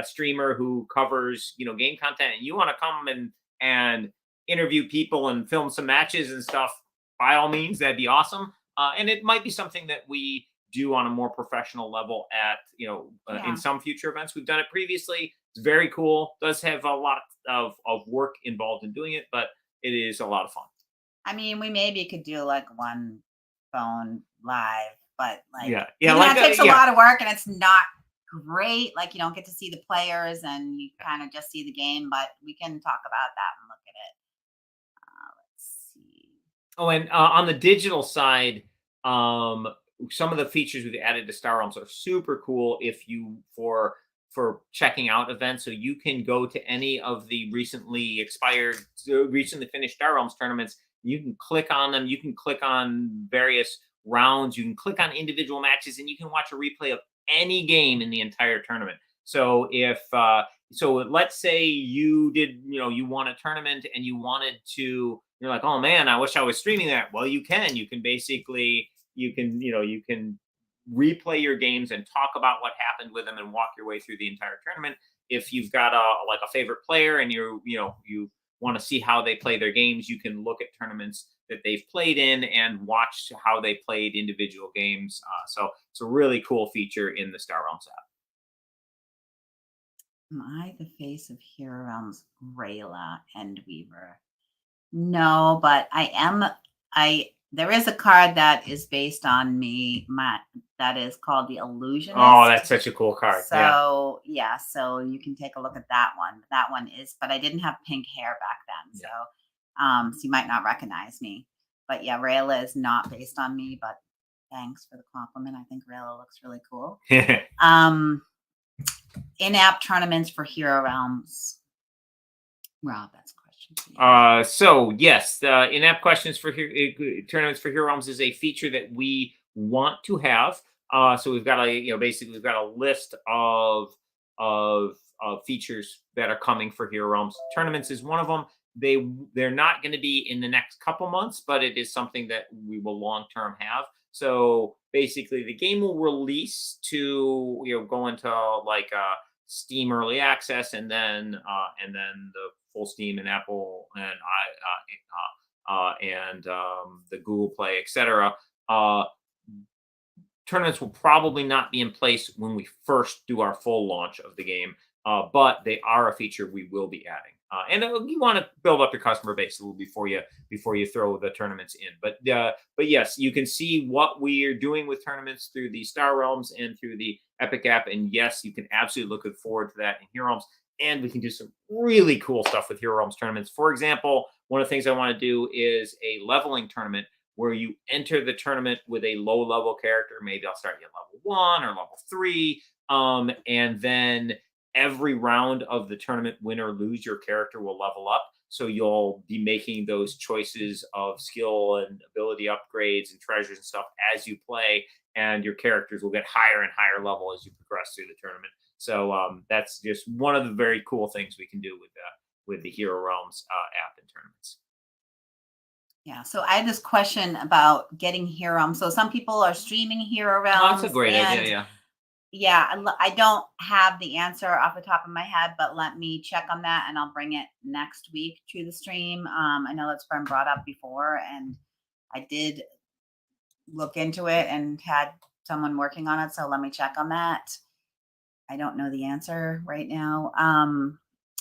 streamer who covers game content, and you want to come and interview people and film some matches and stuff, by all means, that'd be awesome. And it might be something that we do on a more professional level at in some future events. We've done it previously. It's very cool. Does have a lot of work involved in doing it, but it is a lot of fun. I mean, we maybe could do like one phone live, but that takes a lot of work, and it's not great. Like, you don't get to see the players, and you kind of just see the game, but we can talk about that and look at it. Let's see. Oh, and on the digital side, some of the features we've added to Star Realms are super cool for checking out events. So you can go to any of the recently finished Star Realms tournaments. You can click on them. You can click on various rounds. You can click on individual matches, and you can watch a replay of any game in the entire tournament. So let's say you won a tournament, and you're like, oh man, I wish I was streaming that. Well, you can basically replay your games and talk about what happened with them and walk your way through the entire tournament. If you've got a favorite player, and you want to see how they play their games, you can look at tournaments that they've played in and watch how they played individual games. So it's a really cool feature in the Star Realms app. Am I the face of Hero Realms, Rayla Endweaver? No, but I am. There is a card that is based on me, that is called the Illusionist. Oh, that's such a cool card. So yeah, so you can take a look at that one. That one is, but I didn't have pink hair back then, so you might not recognize me. But yeah, Rayla is not based on me, but thanks for the compliment. I think Rayla looks really cool. In-app tournaments for Hero Realms. Rob, that's a question. So yes, the in-app questions for tournaments for Hero Realms is a feature that we want to have. So we've got we've got a list of features that are coming for Hero Realms. Tournaments is one of them. They're not going to be in the next couple months, but it is something that we will long-term have. So basically, the game will release to go into like Steam early access, and then the full Steam and Apple and and the Google Play, etc. Tournaments will probably not be in place when we first do our full launch of the game, but they are a feature we will be adding. And you want to build up your customer base a little before you throw the tournaments in. But yes, you can see what we are doing with tournaments through the Star Realms and through the Epic app. And yes, you can absolutely look forward to that in Hero Realms. And we can do some really cool stuff with Hero Realms tournaments. For example, one of the things I want to do is a leveling tournament where you enter the tournament with a low-level character. Maybe I'll start you at level 1 or level 3, and then every round of the tournament, win or lose, your character will level up. So you'll be making those choices of skill and ability upgrades and treasures and stuff as you play, and your characters will get higher and higher level as you progress through the tournament. So that's just one of the very cool things we can do with the Hero Realms app and tournaments. Yeah, so I had this question about getting Hero Realms. So some people are streaming Hero Realms. That's a great idea, yeah. Yeah, I don't have the answer off the top of my head, but let me check on that and I'll bring it next week to the stream. I know that's been brought up before, and I did look into it and had someone working on it, so let me check on that. I don't know the answer right now.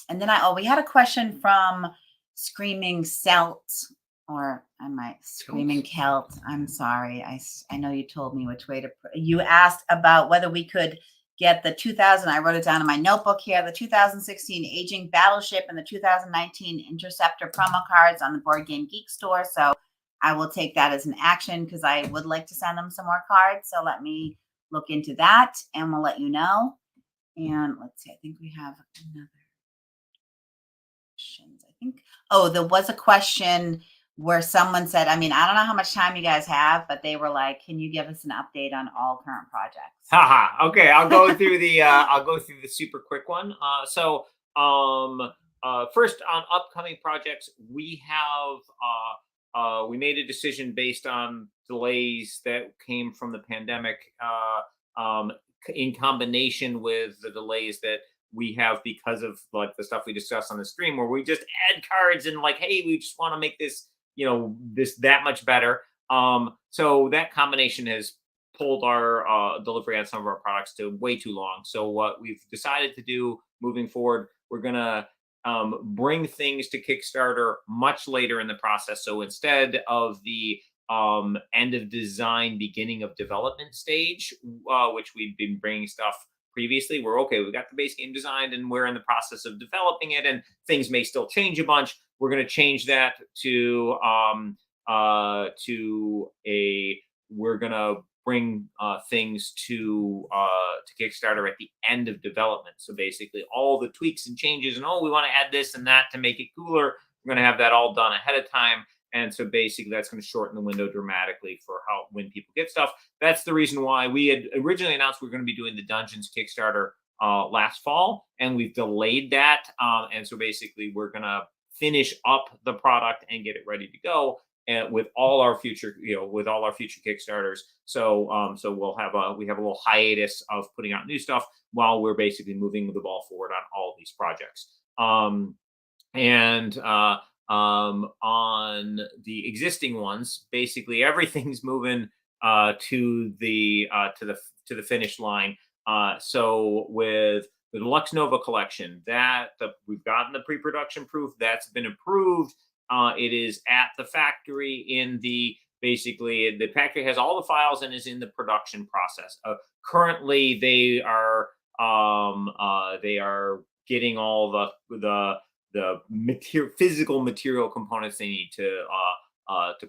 And then we had a question from Screaming Celt, or I might Screaming Celt. I'm sorry. I know you told me which way to put. You asked about whether we could get the 2000. I wrote it down in my notebook here. The 2016 Aging Battleship and the 2019 Interceptor promo cards on the Board Game Geek store. So I will take that as an action because I would like to send them some more cards. So let me look into that and we'll let you know. And let's see. I think we have another questions. I think. Oh, there was a question where someone said, I mean, I don't know how much time you guys have, but they were like, can you give us an update on all current projects? Haha. Okay, I'll go through the super quick one. First on upcoming projects, we have we made a decision based on delays that came from the pandemic, in combination with the delays that we have because of like the stuff we discussed on the stream, where we just add cards and like, hey, we just want to make this, this that much better. So that combination has pulled our delivery on some of our products to way too long. So what we've decided to do moving forward, we're gonna bring things to Kickstarter much later in the process. So instead of the end of design, beginning of development stage, which we've been bringing stuff previously, we're okay, we got the base game designed and we're in the process of developing it, and things may still change a bunch. We're going to change that to we're going to bring things to Kickstarter at the end of development. So basically all the tweaks and changes and we want to add this and that to make it cooler, we're going to have that all done ahead of time. And so basically that's going to shorten the window dramatically for when people get stuff. That's the reason why we had originally announced we were going to be doing the Dungeons Kickstarter last fall, and we've delayed that. And so basically we're going to finish up the product and get it ready to go, and with all our future, Kickstarters. So we'll have we have a little hiatus of putting out new stuff while we're basically moving the ball forward on all these projects. On the existing ones, basically everything's moving to the finish line. So with the Deluxe Nova collection, we've gotten the pre-production proof that's been approved. It is at the factory basically the factory has all the files and is in the production process. Currently, they are getting all the physical material components they need to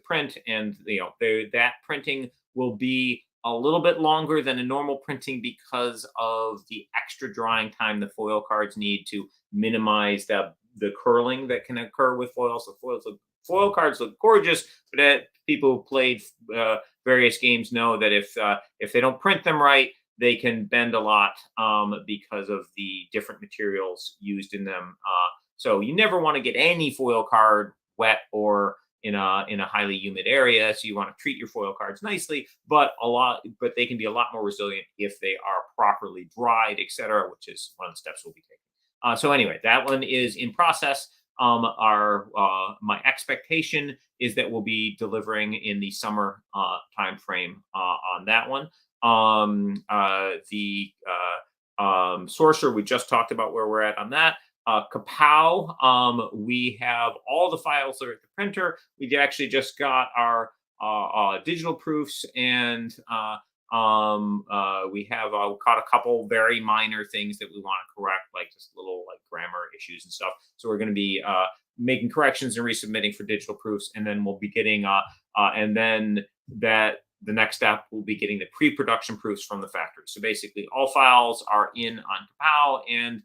print, and that printing will be a little bit longer than a normal printing because of the extra drying time the foil cards need to minimize the curling that can occur with foils. So foil cards look gorgeous, but people who played various games know that if they don't print them right, they can bend a lot because of the different materials used in them. So you never want to get any foil card wet or in a highly humid area. So you want to treat your foil cards nicely, but they can be a lot more resilient if they are properly dried, etc., which is one of the steps we'll be taking. So anyway, that one is in process. My expectation is that we'll be delivering in the summer time frame on that one. Sorcerer, we just talked about where we're at on that. Kapow, we have all the files that are at the printer. We actually just got our digital proofs, and we have caught a couple very minor things that we want to correct, like just little like grammar issues and stuff. So we're going to be making corrections and resubmitting for digital proofs, and then we'll be getting and then the next step will be getting the pre-production proofs from the factory. So basically, all files are in on Kapow, and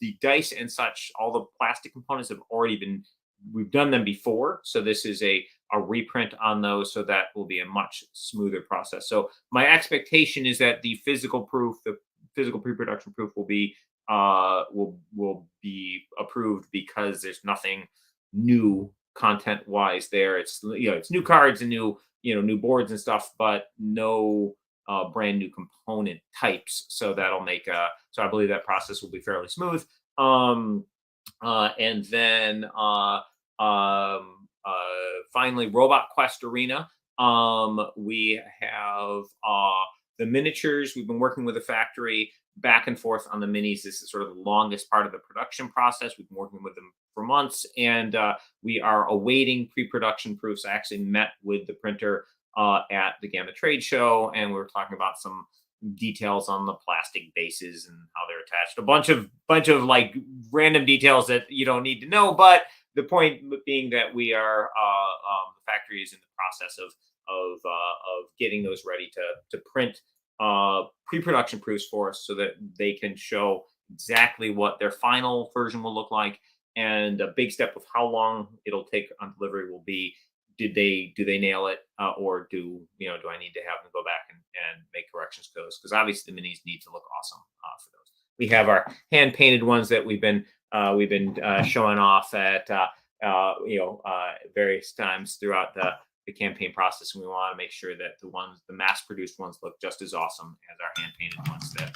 the dice and such, all the plastic components have already been. We've done them before, so this is a reprint on those, so that will be a much smoother process. So my expectation is that the physical proof, the physical pre-production proof, will be approved, because there's nothing new content wise there. It's it's new cards and new new boards and stuff, but no brand new component types. So that'll make so I believe that process will be fairly smooth. And then finally, Robot Quest Arena. We have the miniatures. We've been working with the factory back and forth on the minis. This is sort of the longest part of the production process. We've been working with them for months, and we are awaiting pre-production proofs. I actually met with the printer at the Gamma Trade Show, and we were talking about some details on the plastic bases and how they're attached. A bunch of like random details that you don't need to know, but the point being that we are the factory is in the process of getting those ready to print pre-production proofs for us, so that they can show exactly what their final version will look like. And a big step of how long it'll take on delivery will be, do they nail it, or do I need to have them go back and make corrections to those? Because obviously the minis need to look awesome for those. We have our hand painted ones that we've been showing off at various times throughout the campaign process, and we want to make sure that the mass produced ones look just as awesome as our hand painted ones that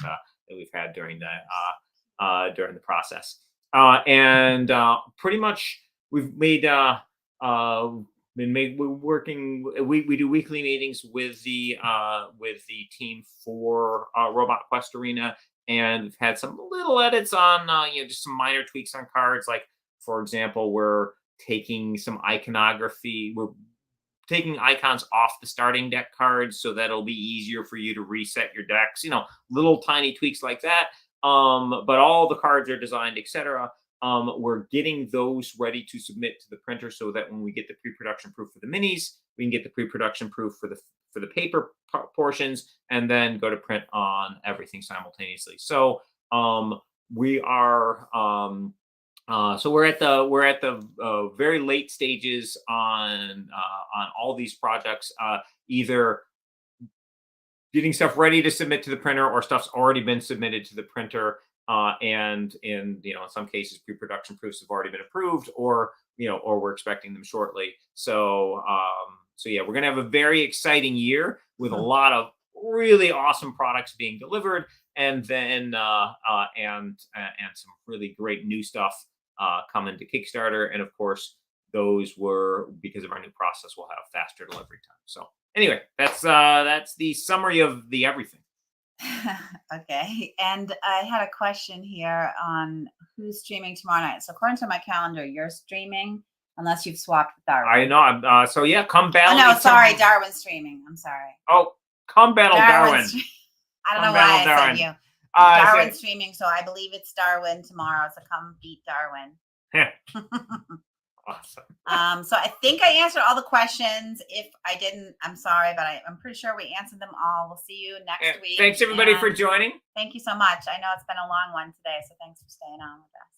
we've had during the process. And pretty much we've made we're working. We do weekly meetings with the team for Robot Quest Arena, and we've had some little edits on just some minor tweaks on cards. Like, for example, we're taking some iconography. We're taking icons off the starting deck cards, so that'll be easier for you to reset your decks. Little tiny tweaks like that. But all the cards are designed, etc. We're getting those ready to submit to the printer, so that when we get the pre-production proof for the minis, we can get the pre-production proof for the paper portions, and then go to print on everything simultaneously. So we are so we're at the very late stages on all these projects, either getting stuff ready to submit to the printer, or stuff's already been submitted to the printer. And in some cases, pre-production proofs have already been approved, or we're expecting them shortly. So yeah, we're gonna have a very exciting year with a lot of really awesome products being delivered, and then and some really great new stuff coming to Kickstarter. And of course, those were, because of our new process, we'll have faster delivery time. So anyway, that's the summary of the everything. Okay, and I had a question here on who's streaming tomorrow night. So according to my calendar, you're streaming, unless you've swapped with Darwin. I know. So yeah, come battle. Oh no, sorry, Darwin's streaming. I'm sorry. Oh, come battle Darwin. I don't know why I said you. Darwin's streaming, so I believe it's Darwin tomorrow. So come beat Darwin. Awesome. So I think I answered all the questions. If I didn't, I'm sorry, but I'm pretty sure we answered them all. We'll see you next week. Thanks everybody for joining. Thank you so much. I know it's been a long one today, so thanks for staying on with us.